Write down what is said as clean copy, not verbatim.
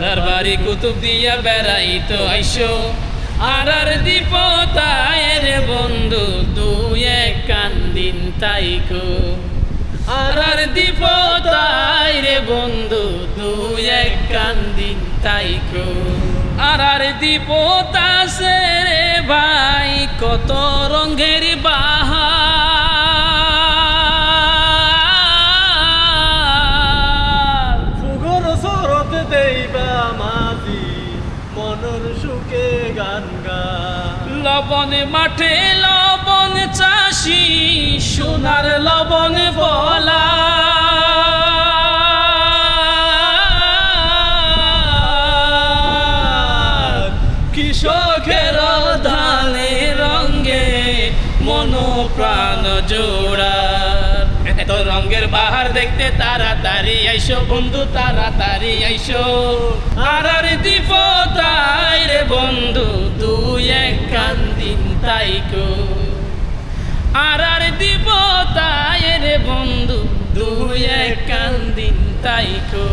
আর বাড়ি কুতুবদিয়া বেড়াইতো আইসো আর দীপ তায়ের বন্ধু দুই এক কান্দিন তাইকো আর দীপ তাইরে বন্ধু দুই এক কান্দিন তাইকো আর দীপ তাসে রে ভাই কত রঙের বাহার ফুগর সরত দেইবা মাঝি মনের সুখে গান গা লবণ মাঠে লবণ চাষি সোনার লবণ বলা কৃষকের ধানে রঙে মন প্রাণ জোড়ার এত রঙের বাহার দেখতে তাড়াতাড়ি আইসো বন্ধু তাড়াতাড়ি আইসো আর দীপ তাই রে বন্ধু দুই এক কান্দিন তাইকো আর দীপ তাই রে বন্ধু দুই এক কান্দিন তাইকো